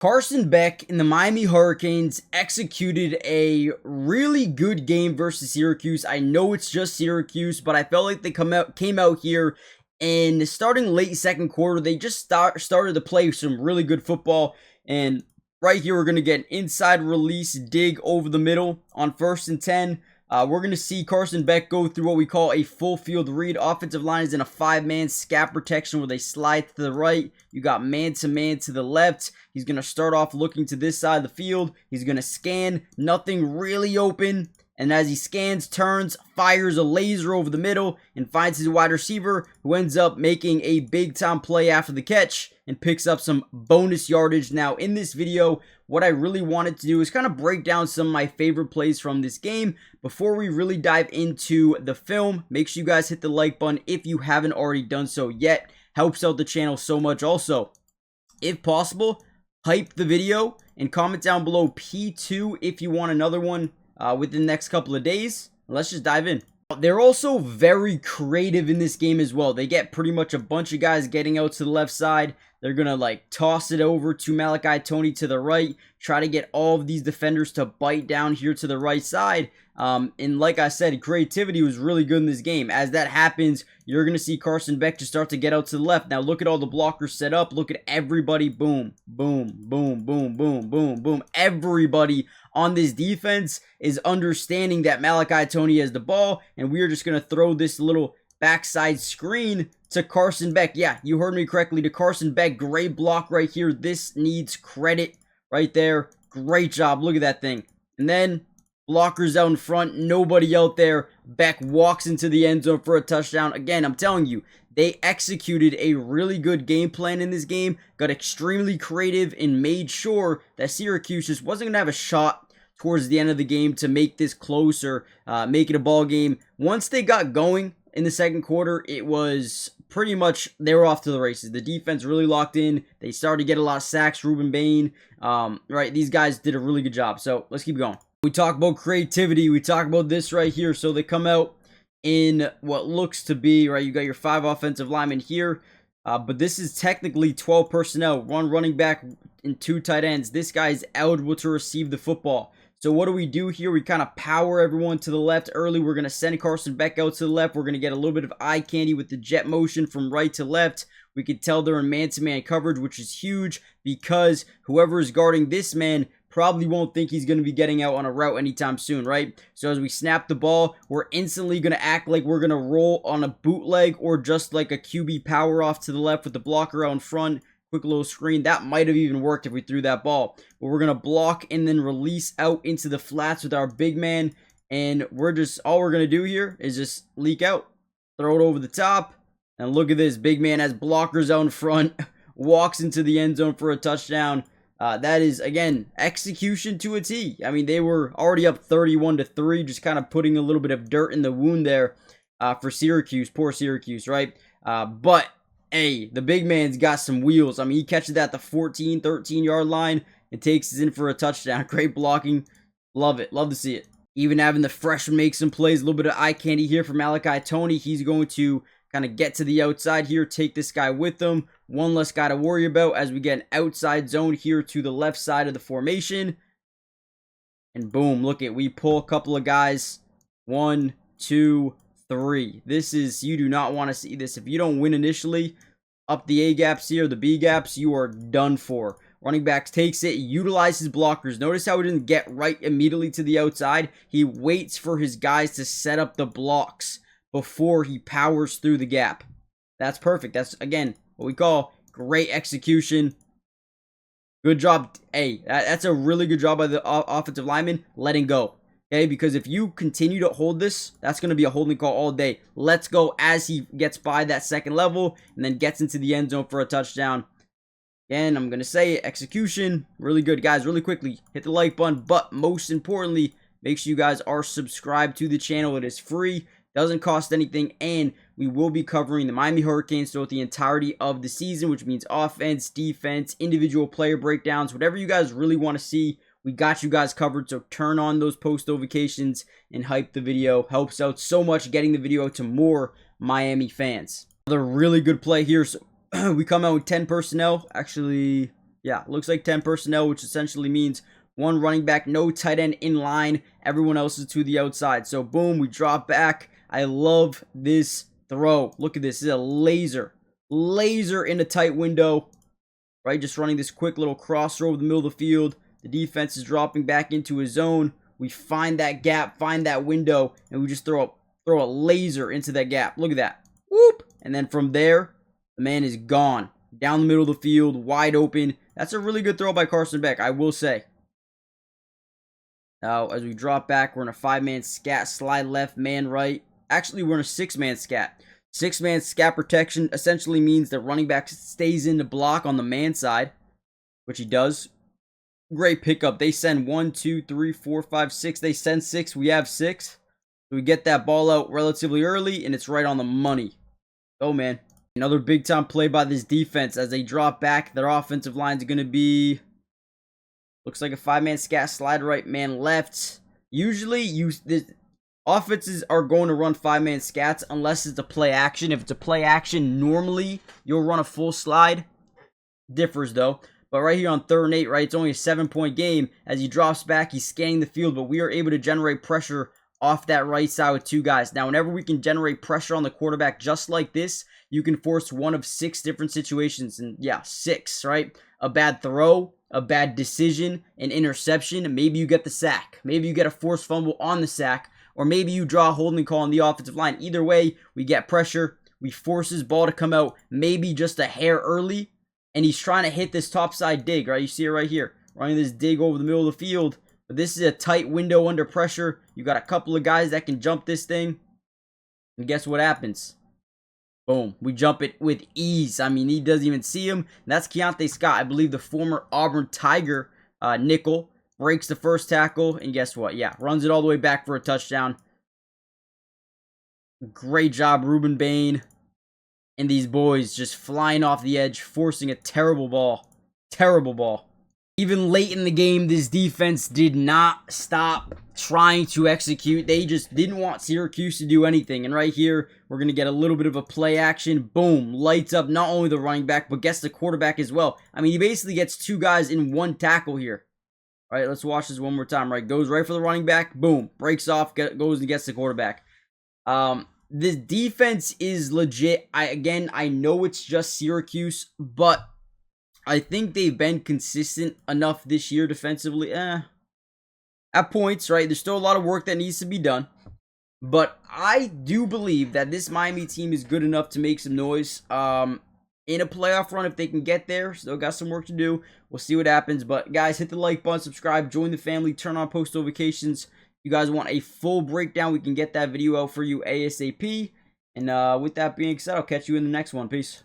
Carson Beck and the Miami Hurricanes executed a really good game versus Syracuse. I know it's just Syracuse, but I felt like they came out here and starting late second quarter, they just started to play some really good football. And right here, we're going to get an inside release dig over the middle on 1st and 10. We're going to see Carson Beck go through what we call a full field read. Offensive line is in a 5-man scat protection where they slide to the right. You got man-to-man to the left. He's going to start off looking to this side of the field. He's going to scan. Nothing really open. And as he scans, turns, fires a laser over the middle, and finds his wide receiver, who ends up making a big-time play after the catch and picks up some bonus yardage. Now, in this video, what I really wanted to do is kind of break down some of my favorite plays from this game. Before we really dive into the film, make sure you guys hit the like button if you haven't already done so yet. Helps out the channel so much. Also, if possible, hype the video and comment down below P2 if you want another one within the next couple of days. Let's just dive in. They're also very creative in this game as well. They get pretty much a bunch of guys getting out to the left side. They're going to like toss it over to Malachi Tony to the right. Try to get all of these defenders to bite down here to the right side. And like I said, creativity was really good in this game. As that happens, you're going to see Carson Beck just start to get out to the left. Now look at all the blockers set up. Look at everybody. Boom, boom, boom, boom, boom, boom, boom. Everybody on this defense is understanding that Malachi Tony has the ball. And we are just going to throw this little backside screen to Carson Beck. Yeah, you heard me correctly, to Carson Beck. Great block right here. This needs credit right there. Great job. Look at that thing. And then blockers out in front. Nobody out there. Beck walks into the end zone for a touchdown. Again, I'm telling you, they executed a really good game plan in this game. Got extremely creative and made sure that Syracuse just wasn't going to have a shot towards the end of the game to make this closer, make it a ball game. Once they got going in the second quarter, it was pretty much, they were off to the races. The defense really locked in. They started to get a lot of sacks. Ruben Bain, right? These guys did a really good job. So let's keep going. We talk about creativity. We talk about this right here. So they come out in what looks to be, right, you got your 5 offensive linemen here. But this is technically 12 personnel. 1 running back and 2 tight ends. This guy is eligible to receive the football. So what do we do here? We kind of power everyone to the left early. We're going to send Carson Beck out to the left. We're going to get a little bit of eye candy with the jet motion from right to left. We can tell they're in man-to-man coverage, which is huge because whoever is guarding this man probably won't think he's going to be getting out on a route anytime soon, right? So as we snap the ball, we're instantly going to act like we're going to roll on a bootleg or just like a QB power off to the left with the blocker out in front. Quick little screen. That might have even worked if we threw that ball. But we're going to block and then release out into the flats with our big man. And all we're going to do here is just leak out. Throw it over the top. And look at this. Big man has blockers out in front. Walks into the end zone for a touchdown. That is, again, execution to a T. I mean, they were already up 31-3. Just kind of putting a little bit of dirt in the wound there for Syracuse. Poor Syracuse, right? But hey, the big man's got some wheels. I mean, he catches that at the 14, 13-yard line and takes it in for a touchdown. Great blocking. Love it. Love to see it. Even having the freshman make some plays. A little bit of eye candy here for Malachi Tony. He's going to kind of get to the outside here, take this guy with him. One less guy to worry about as we get an outside zone here to the left side of the formation. And boom, look at, we pull a couple of guys. 1, 2, 3. This is, you do not want to see this. If you don't win initially, up the A gaps here, the B gaps, you are done for. Running back takes it, utilizes blockers. Notice how he didn't get right immediately to the outside. He waits for his guys to set up the blocks before he powers through the gap. That's perfect. That's, again, what we call great execution. Good job. Hey, that's a really good job by the offensive lineman letting go. Okay, because if you continue to hold this, that's going to be a holding call all day. Let's go as he gets by that second level and then gets into the end zone for a touchdown. Again, I'm going to say execution. Really good, guys. Really quickly, hit the like button. But most importantly, make sure you guys are subscribed to the channel. It is free. Doesn't cost anything, and we will be covering the Miami Hurricanes throughout the entirety of the season, which means offense, defense, individual player breakdowns, whatever you guys really want to see. We got you guys covered, so turn on those post notifications and hype the video. Helps out so much getting the video to more Miami fans. Another really good play here. So we come out with 10 personnel. Actually, Yeah, looks like 10 personnel, which essentially means one running back, no tight end in line. Everyone else is to the outside. So, boom, we drop back. I love this throw. Look at this. This is a laser. Laser in a tight window. Right, just running this quick little crosser over the middle of the field. The defense is dropping back into his zone. We find that gap, find that window, and we just throw a laser into that gap. Look at that. Whoop! And then from there, the man is gone. Down the middle of the field, wide open. That's a really good throw by Carson Beck, I will say. Now, as we drop back, we're in a 5-man scat, slide left, man right. Actually, we're in a 6-man scat. 6-man scat protection essentially means the running back stays in the block on the man side, which he does. Great pickup. They send 1, 2, 3, 4, 5, 6. They send 6. We have 6. So we get that ball out relatively early, and it's right on the money. Oh, man. Another big-time play by this defense. As they drop back, their offensive line is going to be... Looks like a 5-man scat, slide right, man left. Usually, the offenses are going to run 5-man scats unless it's a play action. If it's a play action, normally you'll run a full slide. Differs, though. But right here on 3rd and 8, right, it's only a 7-point game. As he drops back, he's scanning the field, but we are able to generate pressure off that right side with 2 guys. Now, whenever we can generate pressure on the quarterback just like this, you can force one of 6 different situations. And yeah, 6, right? A bad throw, a bad decision, an interception. Maybe you get the sack. Maybe you get a forced fumble on the sack. Or maybe you draw a holding call on the offensive line. Either way, we get pressure. We force his ball to come out maybe just a hair early. And he's trying to hit this topside dig, right? You see it right here. Running this dig over the middle of the field. But this is a tight window under pressure. You got a couple of guys that can jump this thing. And guess what happens? Boom. We jump it with ease. I mean, he doesn't even see him. And that's Keontae Scott, I believe the former Auburn Tiger nickel. Breaks the first tackle. And guess what? Yeah, runs it all the way back for a touchdown. Great job, Ruben Bain. And these boys just flying off the edge, forcing a terrible ball. Terrible ball. Even late in the game, this defense did not stop trying to execute. They just didn't want Syracuse to do anything. And right here, we're going to get a little bit of a play action. Boom. Lights up not only the running back, but gets the quarterback as well. I mean, he basically gets 2 guys in 1 tackle here. All right, let's watch this one more time. Right, goes right for the running back. Boom. Breaks off, goes and gets the quarterback. This defense is legit. I know it's just Syracuse, but I think they've been consistent enough this year defensively. At points, right? There's still a lot of work that needs to be done. But I do believe that this Miami team is good enough to make some noise. In a playoff run, if they can get there. Still got some work to do. We'll see what happens. But guys, hit the like button, subscribe, join the family, turn on post notifications. You guys want a full breakdown, we can get that video out for you ASAP. And with that being said, I'll catch you in the next one. Peace.